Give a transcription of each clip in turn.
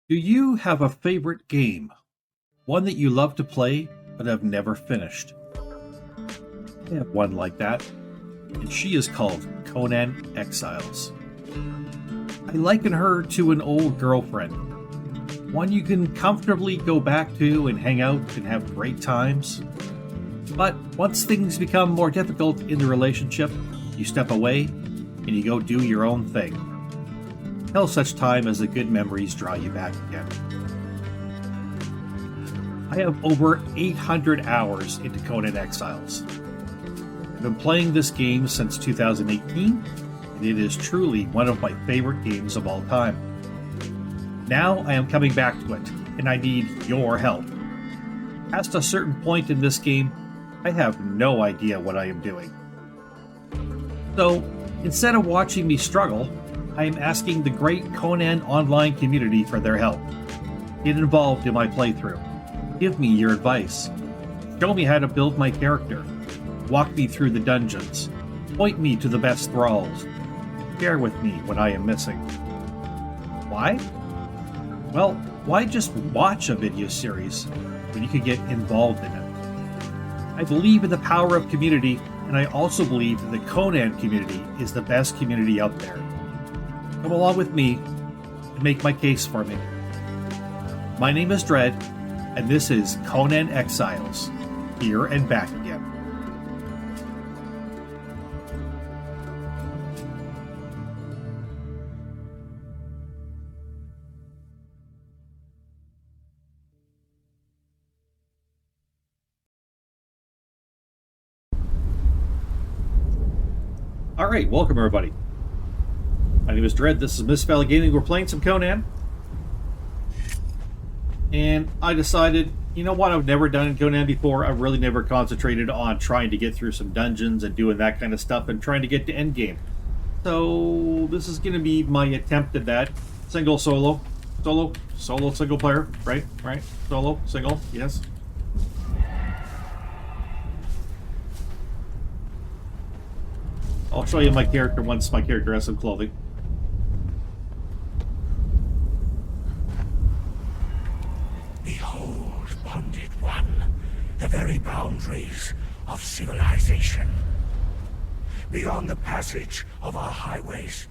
Do you have a favorite game? One that you love to play but have never finished? I have one like that, and she is called Conan Exiles. I liken her to an old girlfriend, one you can comfortably go back to and hang out and have great times. But once things become more difficult in the relationship, you step away and you go do your own thing, till such time as the good memories draw you back again. I have over 800 hours into Conan Exiles. I've been playing this game since 2018, and it is truly one of my favorite games of all time. Now I am coming back to it, and I need your help. Past a certain point in this game, I have no idea what I am doing. So, instead of watching me struggle, I am asking the great Conan online community for their help. Get involved in my playthrough. Give me your advice. Show me how to build my character. Walk me through the dungeons. Point me to the best thralls. Share with me what I am missing. Why? Well, why just watch a video series when you could get involved in it? I believe in the power of community, and I also believe that the Conan community is the best community out there. Come along with me and make my case for me. My name is Dread, and this is Conan Exiles, here and back again. Alright, welcome everybody. My name is Dread, this is Miss Valley Gaming, we're playing some Conan. And I decided, you know what I've never done in Conan before? I've really never concentrated on trying to get through some dungeons and doing that kind of stuff and trying to get to endgame. So this is going to be my attempt at that. Single, solo, single player, right, solo, single, yes. I'll show you my character once my character has some clothing. Behold, bonded one, the very boundaries of civilization. Beyond the passage of our highways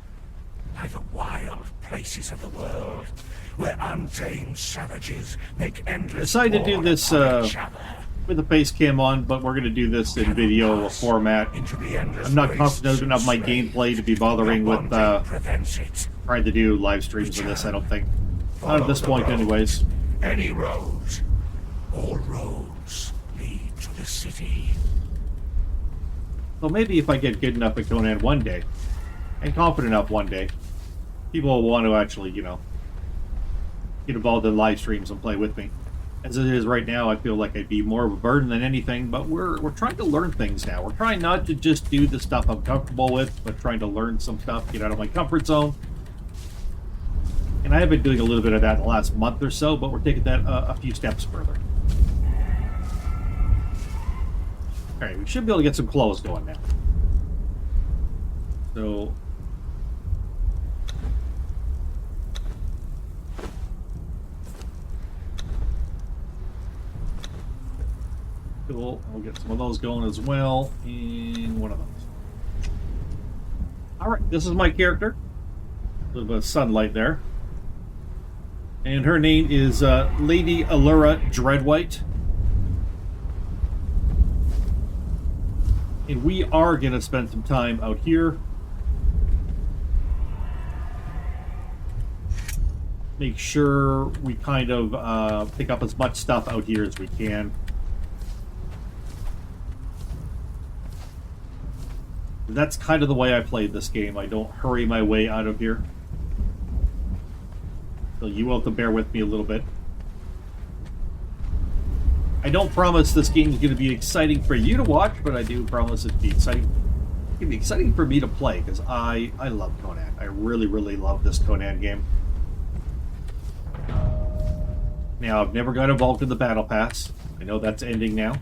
lie the wild places of the world, where untamed savages make endless decided to do this with the face cam on, but we're going to do this in video format. I'm not confident enough of my gameplay to be bothering with trying to do live streams of this, I don't think. Not at this point anyways. Any road, all roads lead to the city. Well, maybe if I get good enough at Conan one day, and confident enough one day, people will want to actually, you know, get involved in live streams and play with me. As it is right now, I feel like I'd be more of a burden than anything, but we're trying to learn things now. We're trying not to just do the stuff I'm comfortable with, but trying to learn some stuff, get out of my comfort zone. And I have been doing a little bit of that the last month or so, but we're taking that a few steps further. Alright, we should be able to get some clothes going now. So... cool, we'll get some of those going as well in one of those. Alright, this is my character. A little bit of sunlight there. And her name is Lady Allura Dreadwhite. And we are going to spend some time out here. Make sure we kind of pick up as much stuff out here as we can. That's kind of the way I played this game. I don't hurry my way out of here. So you will have to bear with me a little bit. I don't promise this game is going to be exciting for you to watch, but I do promise it to be exciting. It's going to be exciting for me to play, because I love Conan. I really, really love this Conan game. Now, I've never got involved in the Battle Pass. I know that's ending now.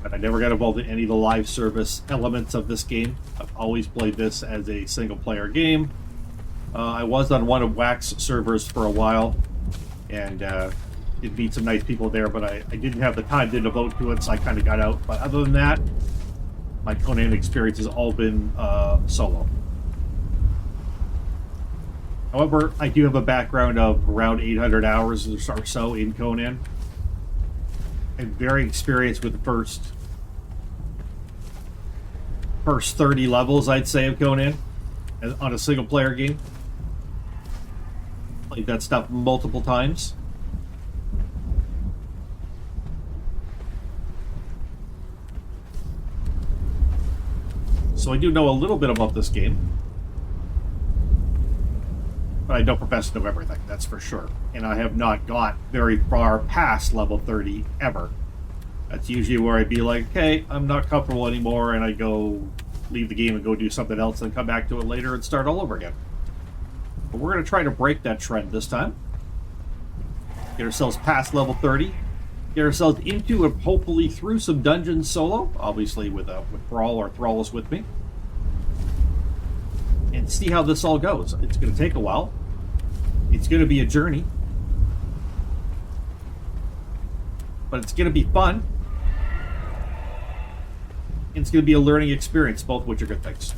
But I never got involved in any of the live service elements of this game. I've always played this as a single-player game. I was on one of Wax servers for a while, and did meet some nice people there, but I didn't have the time to devote to it, so I kind of got out. But other than that, my Conan experience has all been solo. However, I do have a background of around 800 hours or so in Conan. I'm very experienced with the first 30 levels, I'd say, of Conan on a single player game. Played that stuff multiple times. So I do know a little bit about this game. But I don't profess to know everything, that's for sure. And I have not got very far past level 30 ever. That's usually where I'd be like, okay, I'm not comfortable anymore, and I go leave the game and go do something else and come back to it later and start all over again. But we're going to try to break that trend this time. Get ourselves past level 30. Get ourselves into and hopefully through some dungeons solo, obviously with Thrall or Thralls with me. And see how this all goes. It's going to take a while. It's going to be a journey. But it's going to be fun. And it's going to be a learning experience, both of which are good things.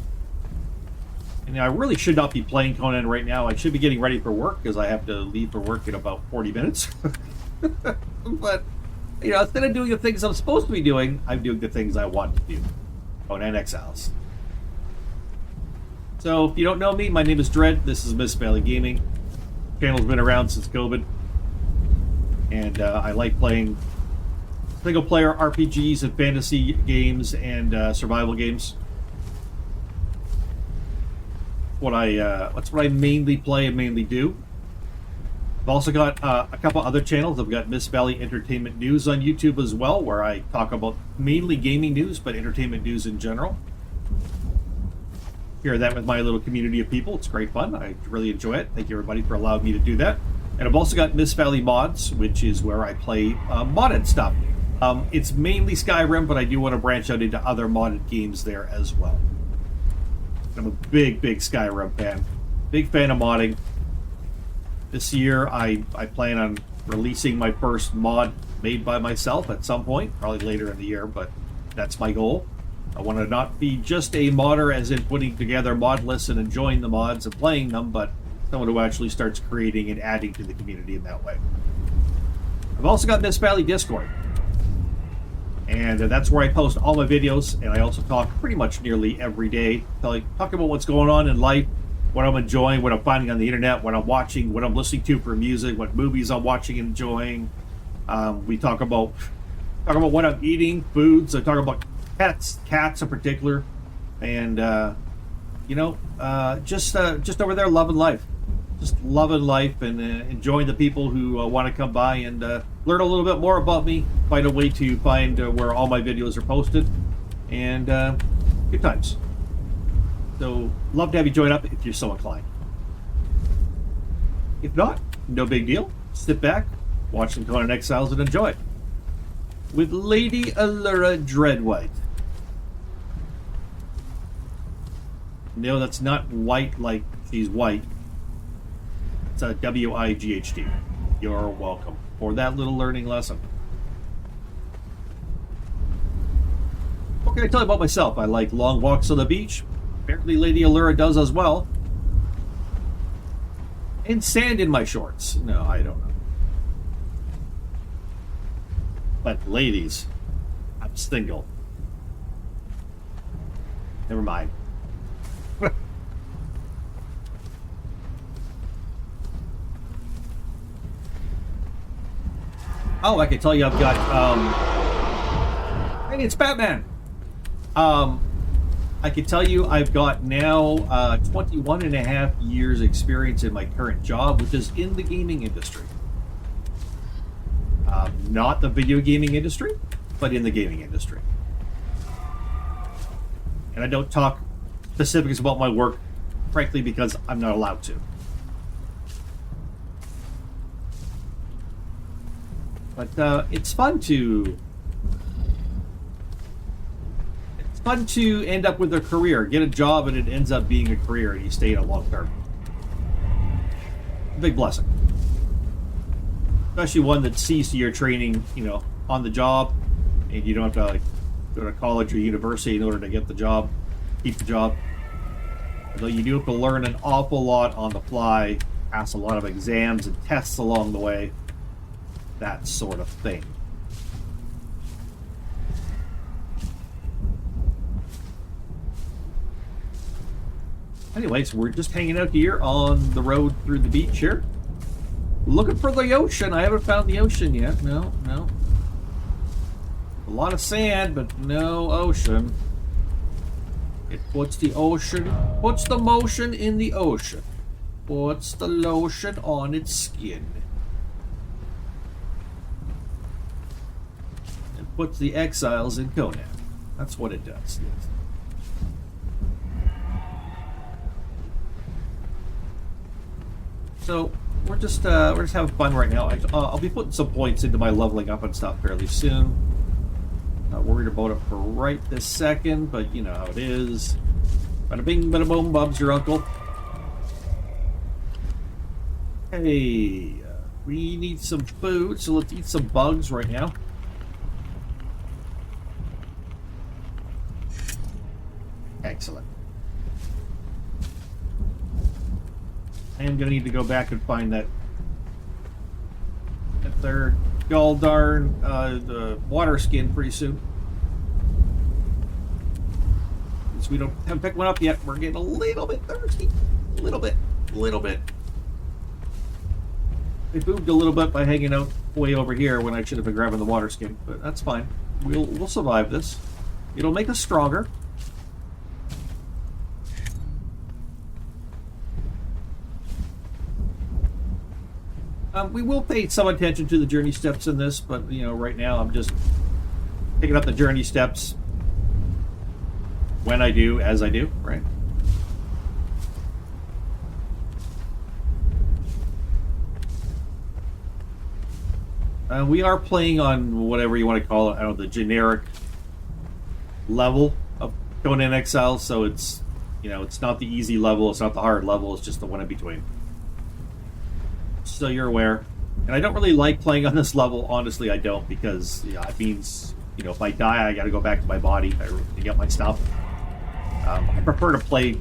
And I really should not be playing Conan right now. I should be getting ready for work, because I have to leave for work in about 40 minutes. But, you know, instead of doing the things I'm supposed to be doing, I'm doing the things I want to do. Conan Exiles. So, if you don't know me, my name is Dread. This is Miss Valley Gaming. The channel's been around since COVID. And I like playing single-player RPGs and fantasy games and survival games. That's what I mainly play and mainly do. I've also got a couple other channels. I've got Miss Valley Entertainment News on YouTube as well, where I talk about mainly gaming news, but entertainment news in general. Share that with my little community of people. It's great fun. I really enjoy it. Thank you, everybody, for allowing me to do that. And I've also got Miss Valley Mods, which is where I play modded stuff. It's mainly Skyrim, but I do want to branch out into other modded games there as well. I'm a big Skyrim fan. Big fan of modding. This year, I plan on releasing my first mod made by myself at some point, probably later in the year, but that's my goal. I want to not be just a modder, as in putting together mod lists and enjoying the mods and playing them, but someone who actually starts creating and adding to the community in that way. I've also got Miss Valley Discord. And that's where I post all my videos, and I also talk pretty much nearly every day. Talk about what's going on in life, what I'm enjoying, what I'm finding on the internet, what I'm watching, what I'm listening to for music, what movies I'm watching and enjoying. We talk about what I'm eating, foods. I talk about cats in particular, and just over there loving life, and enjoying the people who want to come by and learn a little bit more about me. Find a way to find where all my videos are posted, and good times. So love to have you join up if you're so inclined. If not, no big deal. Sit back, watch some Conan Exiles, and enjoy it with Lady Allura Dreadwhite. No, that's not white like she's white. It's a W-I-G-H-T. You're welcome for that little learning lesson. What can I tell you about myself? I like long walks on the beach. Apparently Lady Allura does as well. And sand in my shorts. No, I don't know. But ladies, I'm single. Never mind. Oh, I can tell you I've got, hey, it's Batman. I can tell you I've got now 21 and a half years experience in my current job, which is in the gaming industry. Not the video gaming industry, but in the gaming industry. And I don't talk specifics about my work, frankly, because I'm not allowed to. But it's fun to end up with a career, get a job, and it ends up being a career, and you stay in it long term. a big blessing. Especially one that sees to your training, you know, on the job, and you don't have to like go to college or university in order to get the job, keep the job. Although you do have to learn an awful lot on the fly, pass a lot of exams and tests along the way, that sort of thing. Anyways, we're just hanging out here on the road through the beach here. Looking for the ocean. I haven't found the ocean yet. No. A lot of sand, but no ocean. It puts the ocean, puts the motion in the ocean. Puts the lotion on its skin. And puts the exiles in Conan. That's what it does. So we're just having fun right now. I'll be putting some points into my leveling up and stuff fairly soon. Not worried about it for right this second, but you know how it is. Bada bing, bada boom, Bob's your uncle. Hey, we need some food, so let's eat some bugs right now. Excellent. I am going to need to go back and find that third gall darn the water skin pretty soon. Since we haven't picked one up yet, we're getting a little bit thirsty. A little bit. I boobed a little bit by hanging out way over here when I should have been grabbing the water skin, but that's fine. We'll survive this. It'll make us stronger. We will pay some attention to the journey steps in this, but you know, right now I'm just picking up the journey steps when I do, as I do, right? We are playing on whatever you want to call it, I don't know, the generic level of Conan Exiles, so it's, you know, it's not the easy level, it's not the hard level, it's just the one in between. So you're aware. And I don't really like playing on this level, honestly I don't, because yeah, it means, you know, if I die I gotta go back to my body to get my stuff. I prefer to play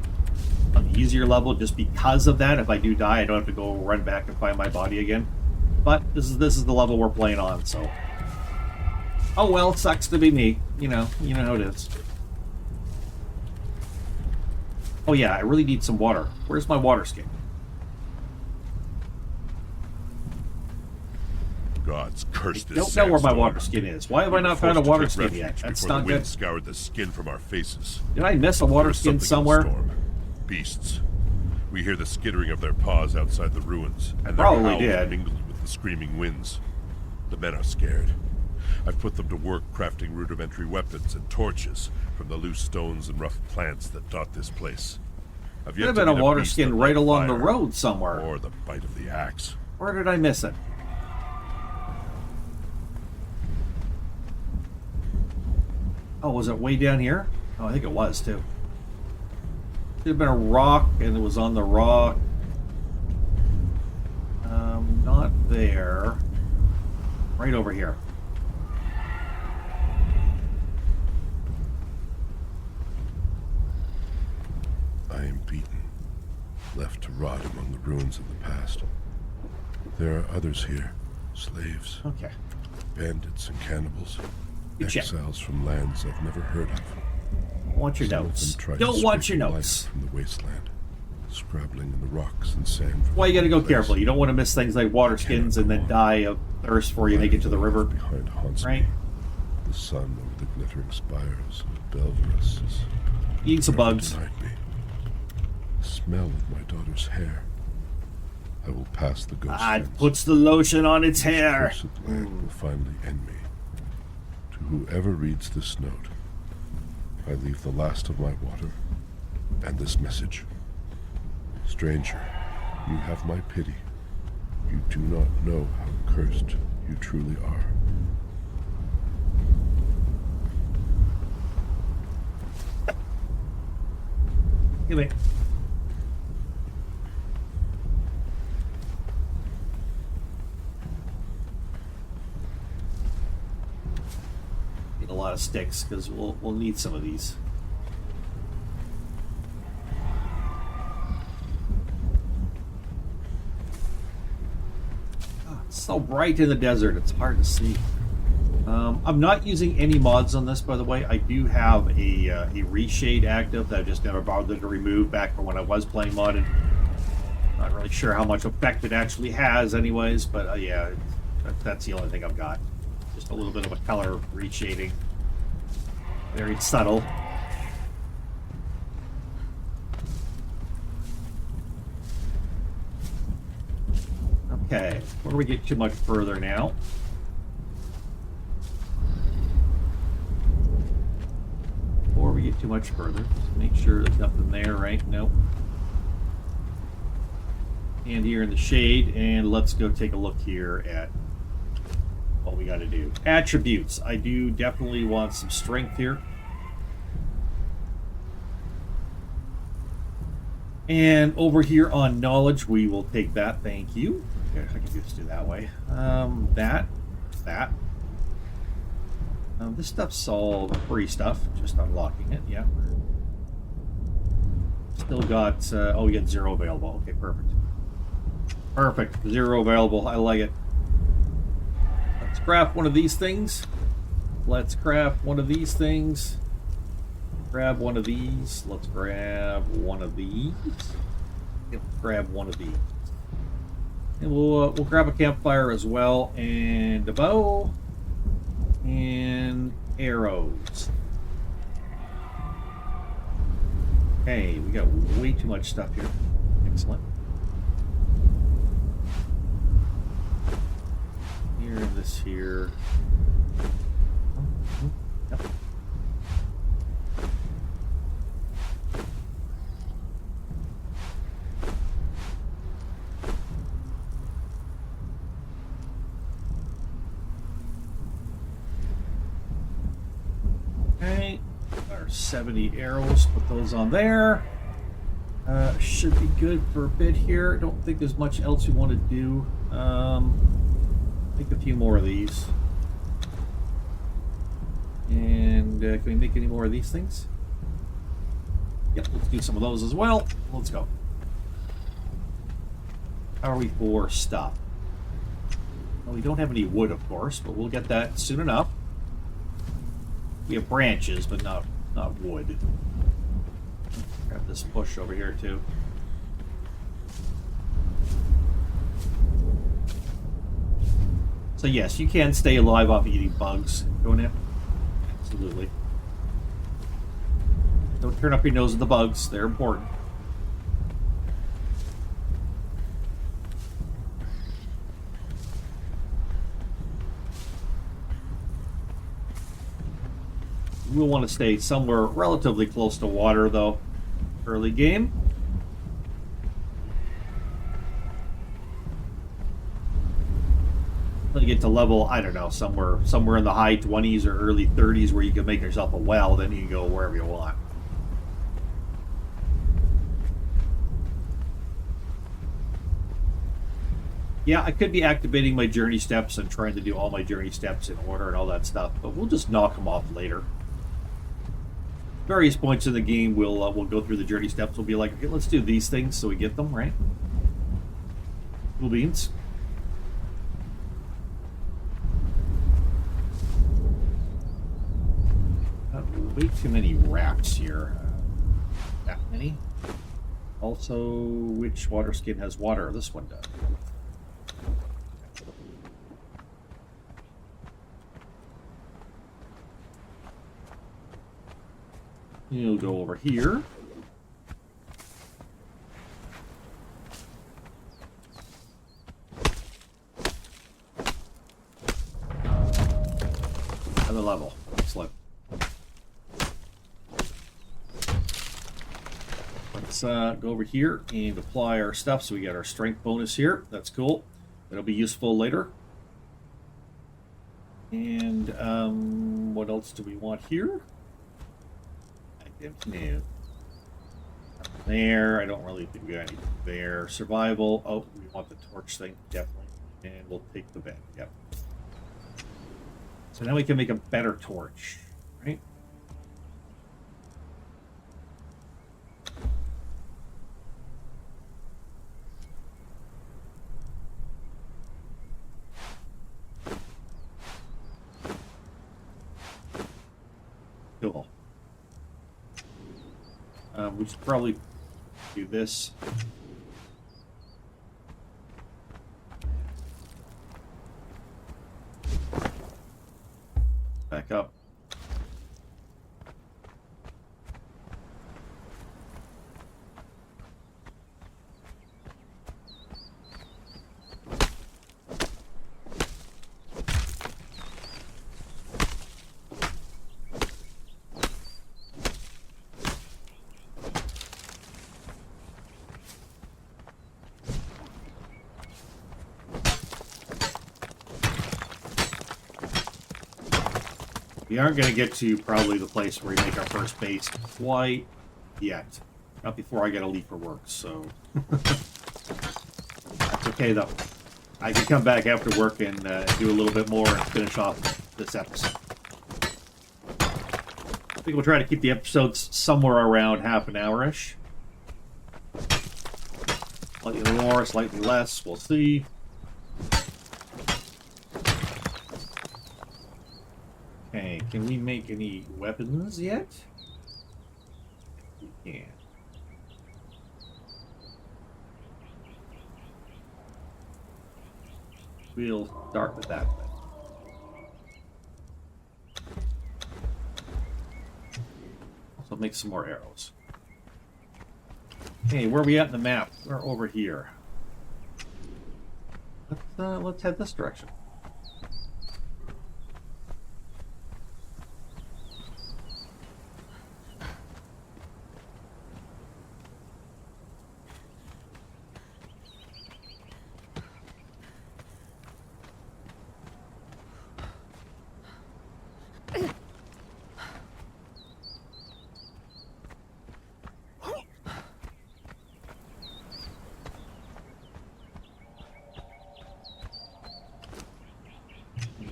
on the easier level just because of that. If I do die I don't have to go run back and find my body again. But this is the level we're playing on, so oh well, sucks to be me. You know how it is. Oh yeah, I really need some water. Where's my water skin? Gods curse this. I don't know where my water skin is. Why have I not found a water skin yet? That's not good. Scoured the skin from our faces. Did I miss a water skin somewhere? Beasts. We hear the skittering of their paws outside the ruins, and their Probably howl did. mingled with the screaming winds. The men are scared. I've put them to work crafting rudimentary weapons and torches from the loose stones and rough plants that dot this place. I've Could have been a water skin right along the road somewhere. Or the bite of the axe. Where did I miss it? Oh, was it way down here? Oh, I think it was, too. Could have been a rock, and it was on the rock. Not there. Right over here. I am beaten, left to rot among the ruins of the past. There are others here, slaves, Okay. bandits and cannibals, Good check. exiles from lands I've never heard of. Want your Some of notes. them try to Don't want your scrape life notes. from the wasteland, scrabbling in the rocks and sand. Well, you gotta go place. careful. You don't want to miss things like water skins and then die of thirst before you make it to the river. Behind haunts Right? me. The sun over the glittering spires of Belverus is Eat some trying to bugs. deny me. The smell of my daughter's hair. I will pass the ghost Ah, it fence. puts the lotion on its hair. Cursed land will finally end me. To whoever reads this note, I leave the last of my water and this message. Stranger, you have my pity. You do not know how cursed you truly are. Give me. sticks because we'll need some of these. Oh, it's so bright in the desert; it's hard to see. I'm not using any mods on this, by the way. I do have a reshade active that I just never bothered to remove back from when I was playing modded. Not really sure how much effect it actually has, anyways, but yeah, that's the only thing I've got. Just a little bit of a color reshading. Very subtle. Okay, before we get too much further now. Before we get too much further, just make sure there's nothing there, right? Nope. And here in the shade, and let's go take a look here at what we got to do. Attributes. I do definitely want some strength here. And over here on knowledge, we will take that. Thank you. Okay, I can just do that way. That. This stuff's all free stuff. Just unlocking it. Yeah. Still got. Oh, we got 0 available. Okay, perfect. Perfect. 0 available. I like it. Let's craft one of these things. Let's craft one of these things. Grab one of these. Let's grab one of these. Grab one of these. And we'll grab a campfire as well, and a bow, and arrows. Okay, we got way too much stuff here. Excellent. Here and this here. Yep. Okay, our 70 arrows, put those on there. Should be good for a bit here. I don't think there's much else we want to do. Make a few more of these. And can we make any more of these things? Yep, let's do some of those as well. Let's go. How are we for stuff? Well, we don't have any wood, of course, but we'll get that soon enough. We have branches, but not wood. Grab this bush over here too. So yes, you can stay alive off eating bugs. Going in? Absolutely. Don't turn up your nose at the bugs. They're important. We'll want to stay somewhere relatively close to water, though, early game. Until you get to level, I don't know, somewhere in the high 20s or early 30s where you can make yourself a well, then you can go wherever you want. Yeah, I could be activating my journey steps and trying to do all my journey steps in order and all that stuff, but we'll just knock them off later. Various points in the game, we'll go through the journey steps. We'll be like, okay, let's do these things so we get them, right? Cool beans. Way too many wraps here. That many. Also, which water skin has water? This one does. You'll go over here. Another level. Excellent. Let's go over here and apply our stuff so we get our strength bonus here. That's cool. That'll be useful later. And what else do we want here? No. There, I don't really think we got anything there. Survival. Oh, we want the torch thing, definitely. And we'll take the bed. Yep. So now we can make a better torch. Right? Cool. We should probably do this. Back up. We aren't going to get to probably the place where we make our first base quite yet. Not before I get to leave for work, so... That's okay, though. I can come back after work and do a little bit more and finish off this episode. I think we'll try to keep the episodes somewhere around half an hour-ish. Slightly more, slightly less, we'll see. Okay, can we make any weapons yet? We can. We'll start with that then. Also make some more arrows. Hey, where are we at in the map? We're over here. Let's head this direction.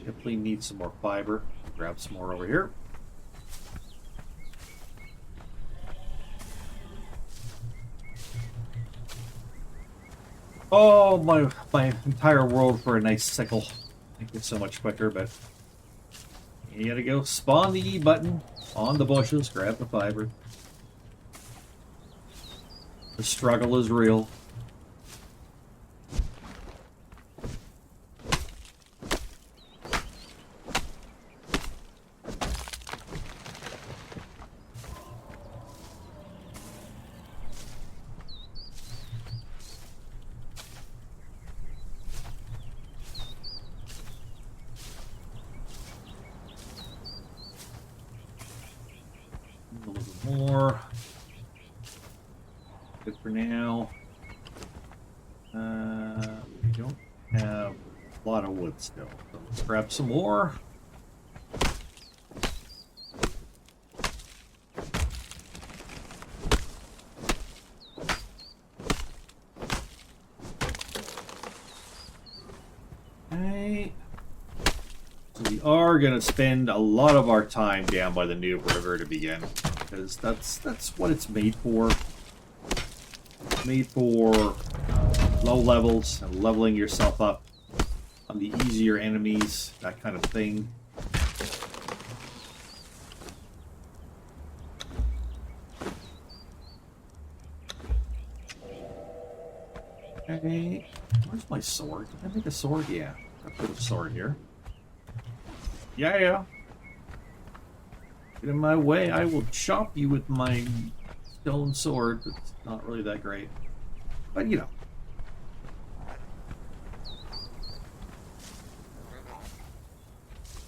Definitely need some more fiber. Grab some more over here. Oh, my entire world for a nice sickle. Make it so much quicker, but you gotta go spawn the E button on the bushes, grab the fiber. The struggle is real. A little bit more. Good for now. We don't have a lot of wood still. So let's grab some more. Okay. So we are going to spend a lot of our time down by the Newbie River to begin, because that's what it's made for. It's made for low levels and leveling yourself up on the easier enemies, that kind of thing. Okay, where's my sword? Did I make a sword? Yeah, I put a sword here. Yeah. Get in my way, I will chop you with my stone sword. It's not really that great. But, you know.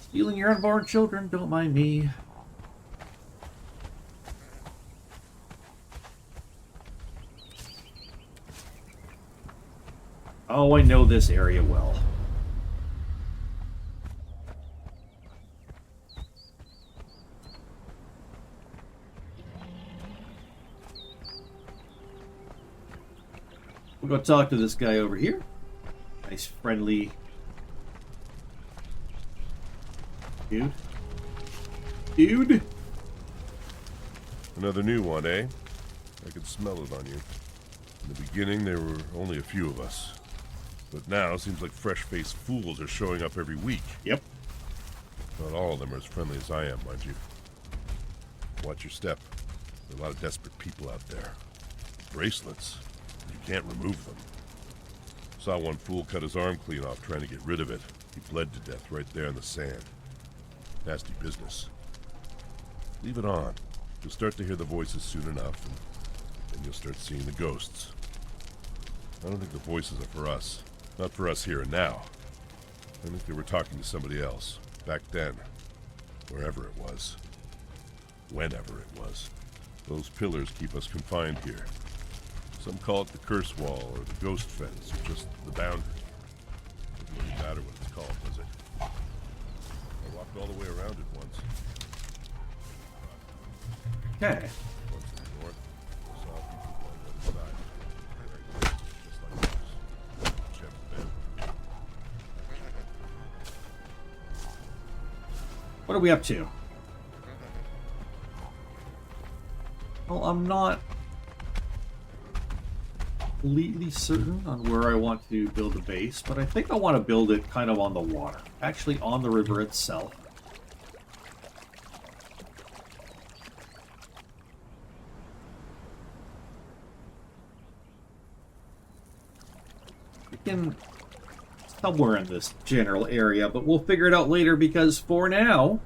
Stealing your unborn children, don't mind me. Oh, I know this area well. We'll go talk to this guy over here. Nice, friendly dude. dude. Another new one, eh? I could smell it on you. In the beginning, there were only a few of us. But now, it seems like fresh-faced fools are showing up every week. Yep. Not all of them are as friendly as I am, mind you. Watch your step. There are a lot of desperate people out there. Bracelets. You can't remove them. Saw one fool cut his arm clean off trying to get rid of it. He bled to death right there in the sand. Nasty business. Leave it on. You'll start to hear the voices soon enough, and then you'll start seeing the ghosts. I don't think the voices are for us. Not for us here and now. I think they were talking to somebody else. Back then. Wherever it was. Whenever it was. Those pillars keep us confined here. Some call it the curse wall, or the ghost fence, or just the boundary. Doesn't really matter what it's called, does it? I walked all the way around it once. Okay. Once in the north, I saw people on the other side. Very just like ours. Check them. What are we up to? Well, I'm not completely certain on where I want to build a base, but I think I want to build it kind of on the water. Actually, on the river itself. We can somewhere in this general area, but we'll figure it out later because for now,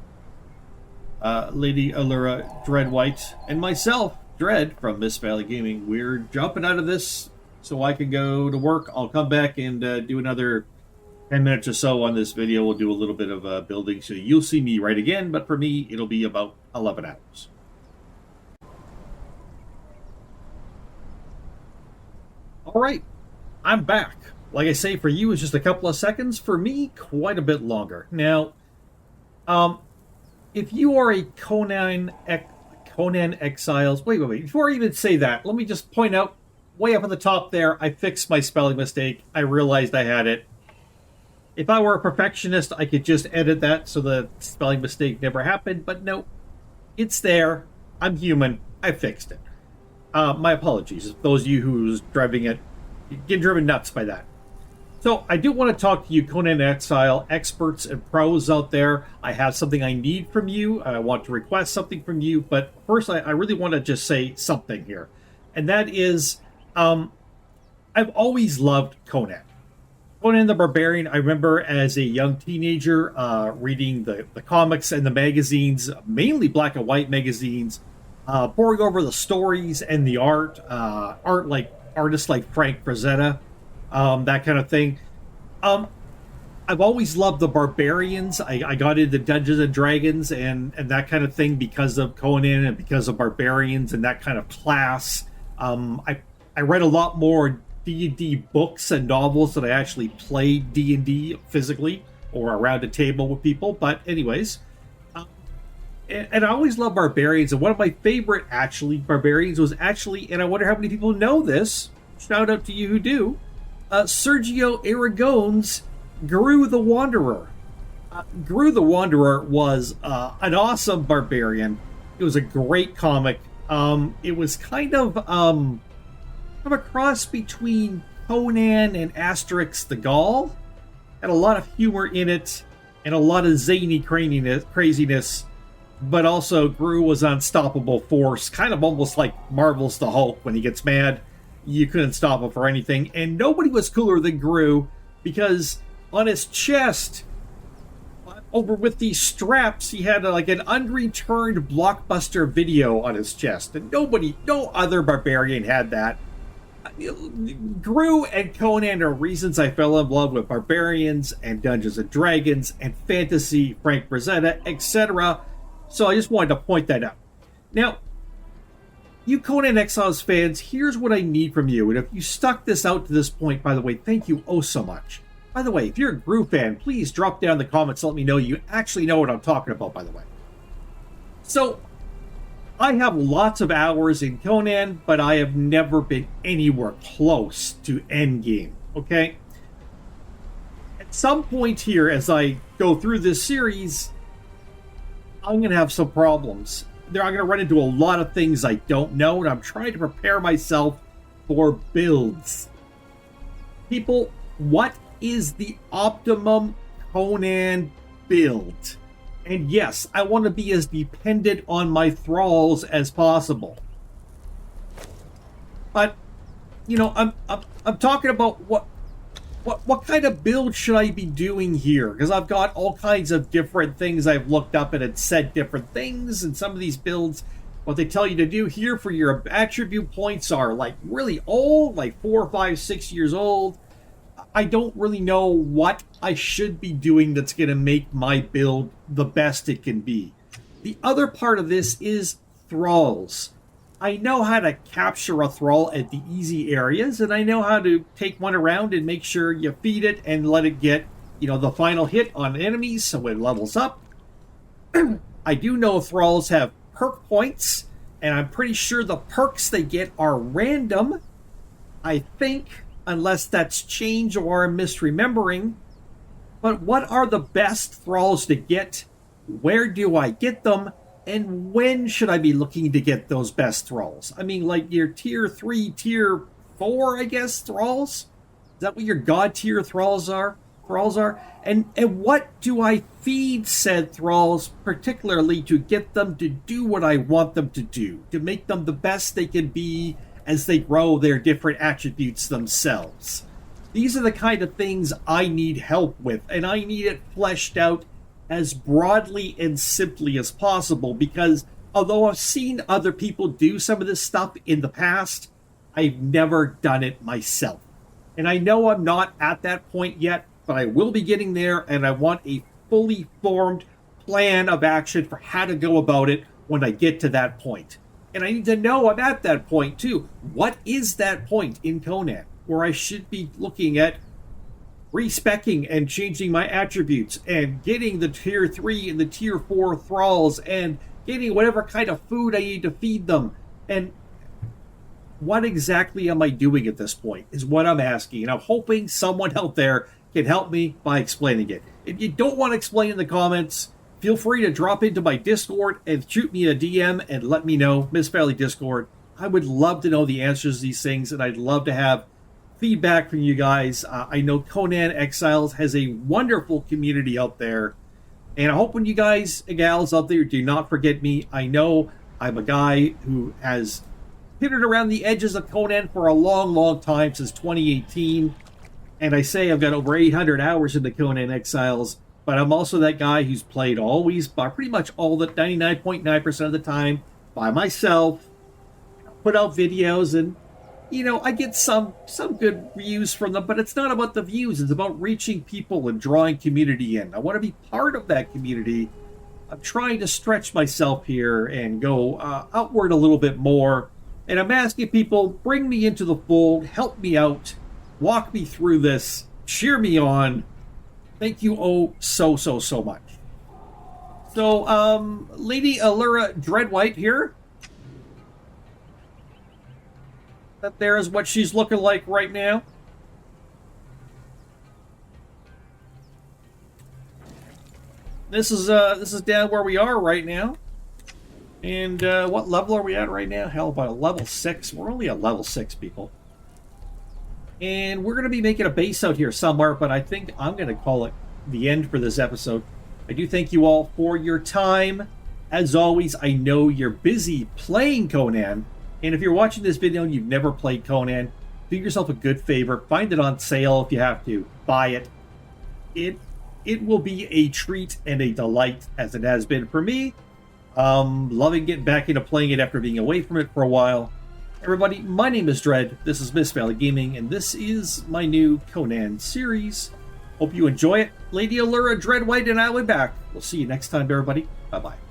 Lady Allura Dreadwhite and myself, Dread from Mist Valley Gaming, we're jumping out of this so I can go to work. I'll come back and do another 10 minutes or so on this video. We'll do a little bit of building, so you'll see me right again, but for me, it'll be about 11 hours. All right, I'm back. Like I say, for you, it's just a couple of seconds. For me, quite a bit longer. Now, if you are a Conan Exiles... Wait. Before I even say that, let me just point out, way up at the top there, I fixed my spelling mistake. I realized I had it. If I were a perfectionist, I could just edit that so the spelling mistake never happened. But no, it's there. I'm human. I fixed it. My apologies. Those of you who's driving it, get driven nuts by that. So I do want to talk to you Conan Exile experts and pros out there. I have something I need from you. I want to request something from you. But first, I really want to just say something here. And that is, I've always loved Conan. Conan the Barbarian, I remember as a young teenager reading the comics and the magazines, mainly black and white magazines, poring over the stories and the art like artists like Frank Frazetta. That kind of thing. I've always loved the barbarians. I got into Dungeons and Dragons and that kind of thing because of Conan and because of barbarians and that kind of class. I read a lot more D&D books and novels than I actually played D&D physically or around a table with people. But anyways, and I always loved barbarians. And one of my favorite barbarians was and I wonder how many people know this. Shout out to you who do. Sergio Aragon's Gru the Wanderer. Gru the Wanderer was an awesome barbarian. It was a great comic. It was kind of a cross between Conan and Asterix the Gaul. Had a lot of humor in it and a lot of zany craziness. But also Gru was an unstoppable force, kind of almost like Marvel's the Hulk when he gets mad. You couldn't stop him for anything. And nobody was cooler than Gru because on his chest, over with these straps, he had like an unreturned Blockbuster video on his chest. And no other barbarian had that. Gru and Conan are reasons I fell in love with barbarians and Dungeons and Dragons and fantasy, Frank Frazetta, etc. So I just wanted to point that out. Now, you Conan Exiles fans, here's what I need from you. And if you stuck this out to this point, by the way, thank you oh so much. By the way, if you're a Gru fan, please drop down in the comments and let me know you actually know what I'm talking about, by the way. So, I have lots of hours in Conan, but I have never been anywhere close to endgame, okay? At some point here, as I go through this series, I'm going to have some problems. I'm going to run into a lot of things I don't know, and I'm trying to prepare myself for builds. People, what is the optimum Conan build? And yes, I want to be as dependent on my thralls as possible. But, you know, I'm talking about what kind of build should I be doing here? Because I've got all kinds of different things I've looked up, and it said different things, and some of these builds, what they tell you to do here for your attribute points are like really old, like 4, 5, 6 years old. I don't really know what I should be doing that's going to make my build the best it can be. The other part of this is thralls. I know how to capture a thrall at the easy areas, and I know how to take one around and make sure you feed it and let it get, you know, the final hit on enemies so it levels up. I do know thralls have perk points, and I'm pretty sure the perks they get are random. I think, unless that's changed or I'm misremembering. But what are the best thralls to get? Where do I get them? And when should I be looking to get those best thralls? I mean, like your tier 3, tier 4, I guess, thralls? Is that what your god tier thralls are? And what do I feed said thralls, particularly to get them to do what I want them to do, to make them the best they can be as they grow their different attributes themselves? These are the kind of things I need help with, and I need it fleshed out as broadly and simply as possible, because although I've seen other people do some of this stuff in the past, I've never done it myself. And I know I'm not at that point yet, but I will be getting there, and I want a fully formed plan of action for how to go about it when I get to that point. And I need to know I'm at that point too. What is that point in Conan where I should be looking at respecking and changing my attributes and getting the tier 3 and the tier 4 thralls and getting whatever kind of food I need to feed them? And what exactly am I doing at this point is what I'm asking. And I'm hoping someone out there can help me by explaining it. If you don't want to explain in the comments, feel free to drop into my Discord and shoot me a DM and let me know. Miss Valley Discord. I would love to know the answers to these things, and I'd love to have feedback from you guys. I know Conan Exiles has a wonderful community out there, and I hope when you guys and gals out there do not forget me. I know I'm a guy who has pittered around the edges of Conan for a long, long time, since 2018, and I say I've got over 800 hours into Conan Exiles, but I'm also that guy who's played always, by pretty much all the 99.9% of the time, by myself, put out videos, and you know, I get some good views from them, but it's not about the views. It's about reaching people and drawing community in. I want to be part of that community. I'm trying to stretch myself here and go outward a little bit more. And I'm asking people, bring me into the fold, help me out, walk me through this, cheer me on. Thank you so much. So, Lady Allura Dreadwhite here. That there is what she's looking like right now. This is down where we are right now. And what level are we at right now? Hell, about a level 6. We're only at level 6, people. And we're going to be making a base out here somewhere, but I think I'm going to call it the end for this episode. I do thank you all for your time. As always, I know you're busy playing Conan. And if you're watching this video and you've never played Conan, do yourself a good favor. Find it on sale if you have to. Buy it. It will be a treat and a delight, as it has been for me. Loving getting back into playing it after being away from it for a while. Everybody, my name is Dread. This is Miss Valley Gaming, and this is my new Conan series. Hope you enjoy it. Lady Allura Dreadwhite and I will be back. We'll see you next time, everybody. Bye-bye.